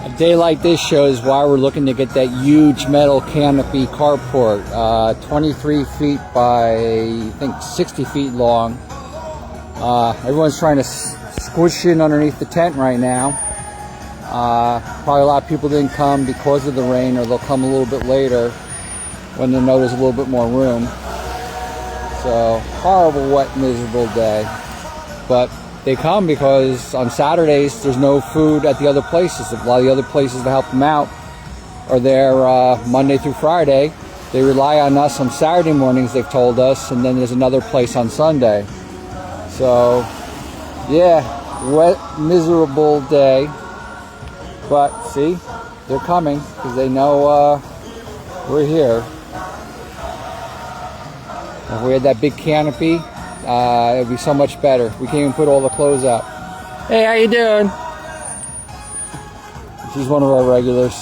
A day like this shows why we're looking to get that huge metal canopy carport, 23 feet by, I think, 60 feet long. Everyone's trying to squish in underneath the tent right now. Probably a lot of people didn't come because of the rain, or they'll come a little bit later when they know there's a little bit more room. So, horrible, wet, miserable day. But they come because on Saturdays there's no food at the other places. A lot of the other places to help them out are there Monday through Friday. They rely on us on Saturday mornings, they've told us, and then there's another place on Sunday. So, yeah, wet, miserable day. But, see, they're coming because they know we're here. If we had that big canopy, it would be so much better. We can't even put all the clothes out. Hey, how you doing? She's one of our regulars.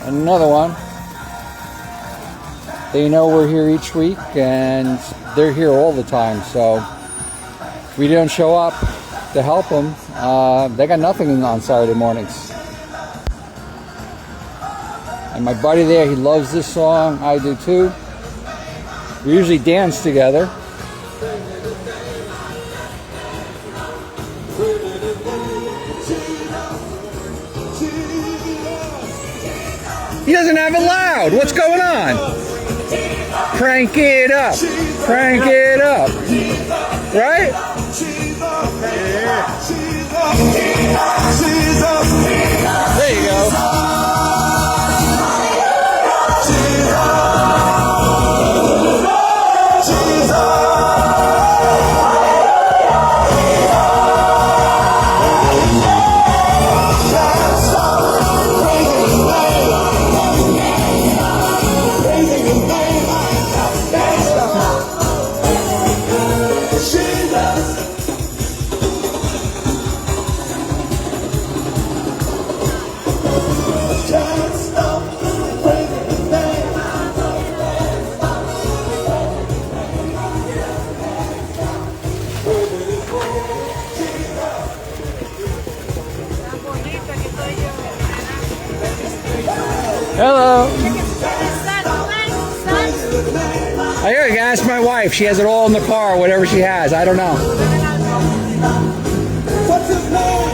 Another one. They know we're here each week, and they're here all the time. So if we don't show up to help them, they got nothing on Saturday mornings. And my buddy there, he loves this song. I do too. We usually dance together. He doesn't have it loud. What's going on? Crank it up. Crank it up. Right? There you go. Hello. I hear you can ask my wife. She has it all in the car, whatever she has. I don't know. What's his name?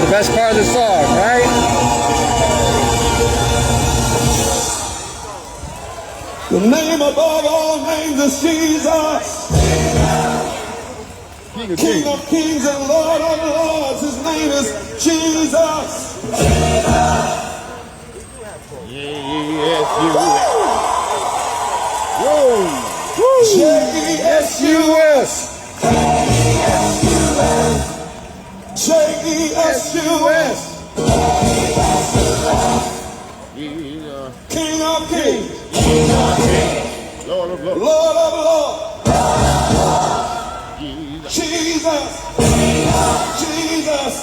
The best part of the song, right? The name above all names is Jesus. King of kings and Lord of lords. His name is Jesus. J-E-S-U-S. J-E-S-U-S. King of kings. Lord of lords. Jesus. Jesus.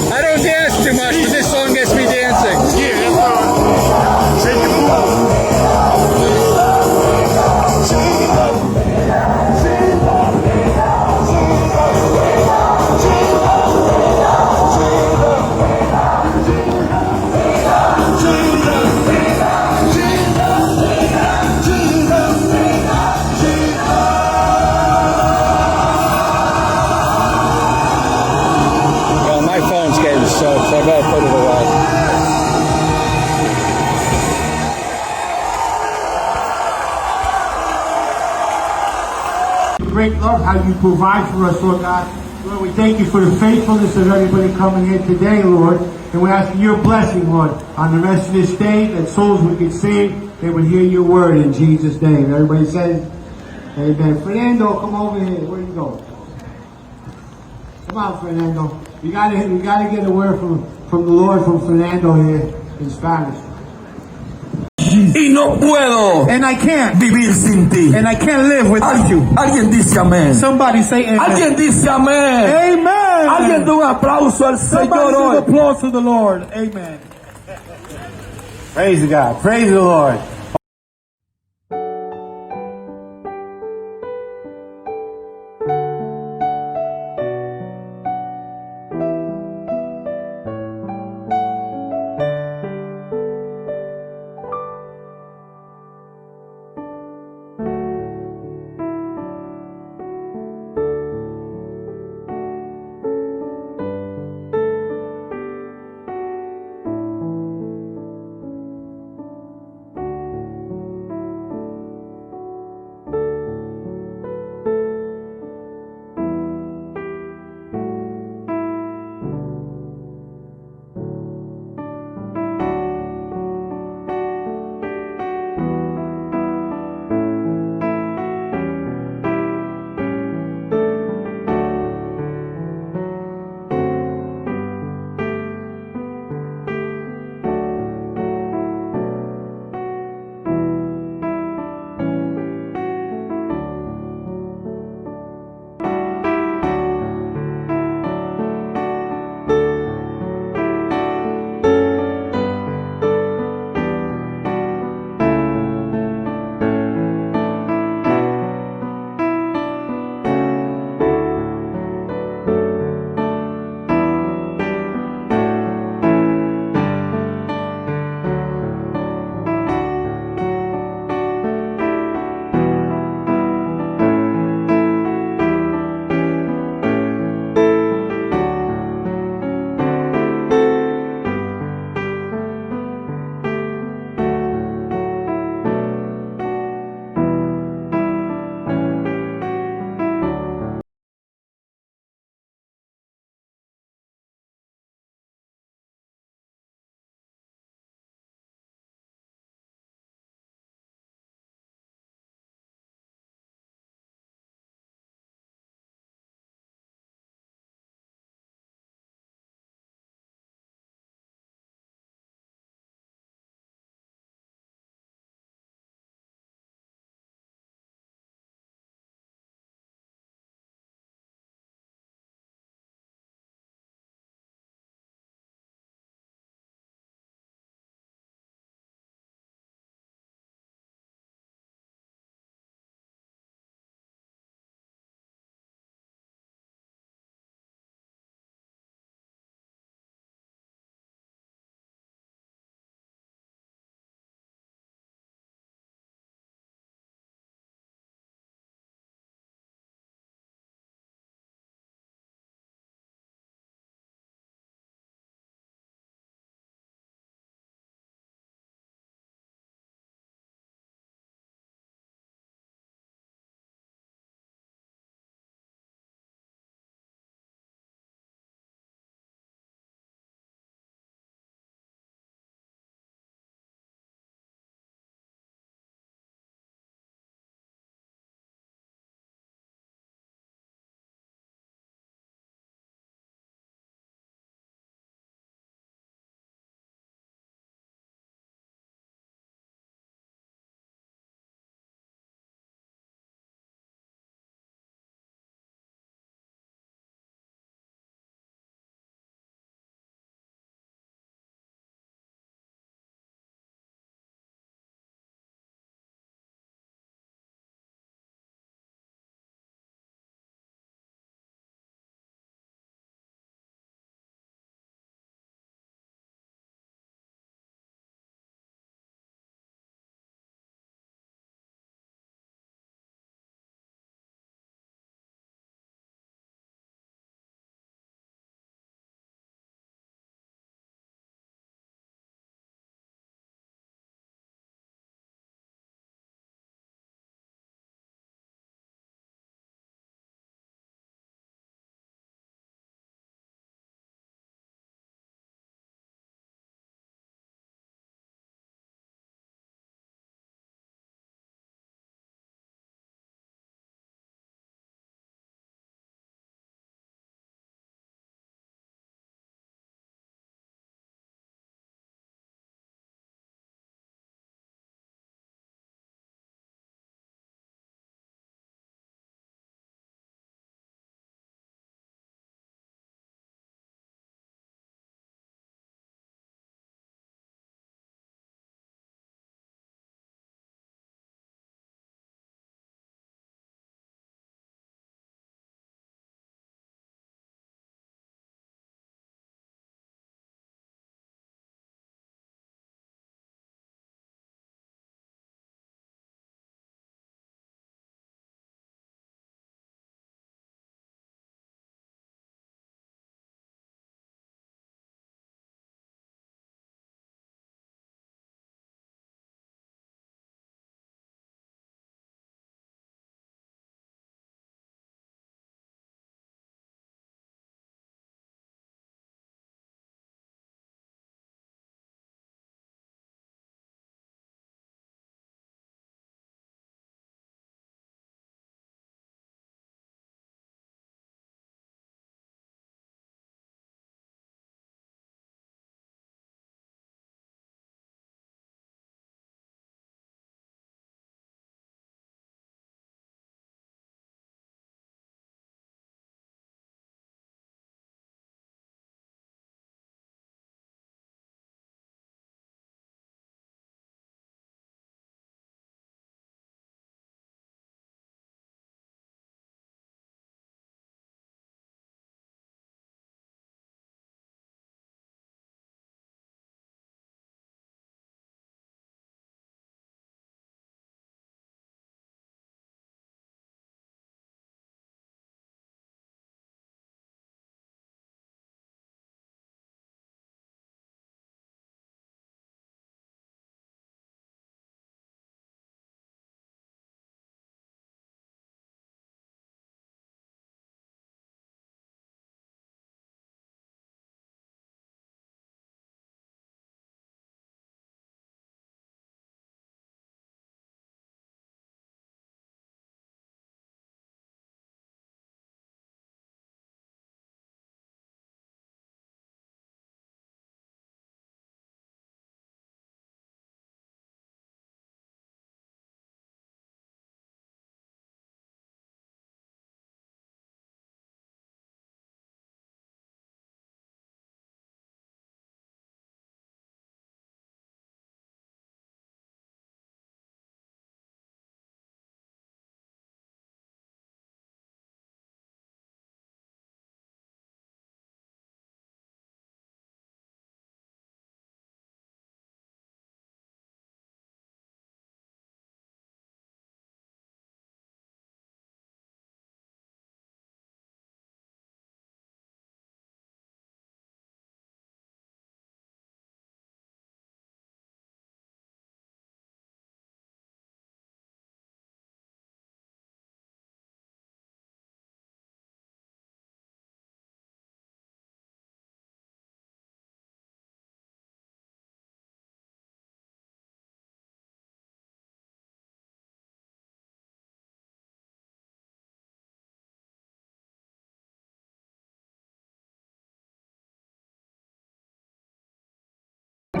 I don't dance too much, but this song gets me dancing. Yeah, that's all. Shake your booty. So I better put it away. Great love how you provide for us, Lord God. Lord, we thank you for the faithfulness of everybody coming here today, Lord. And we ask for your blessing, Lord, on the rest of this day, that souls would get saved, they would hear your word in Jesus' name. Everybody says, amen. Fernando, come over here. Where you go? Come on, Fernando. We gotta get a word from the Lord from Fernando here in Spanish. Y no puedo And I can't. vivir sin ti. And I can't live without you. Alguien dice amén. Somebody say amen. Alguien dice amén. Amen. Alguien da un aplauso al Somebody Señor give hoy. applause to the Lord. Amen. Praise God. Praise the Lord.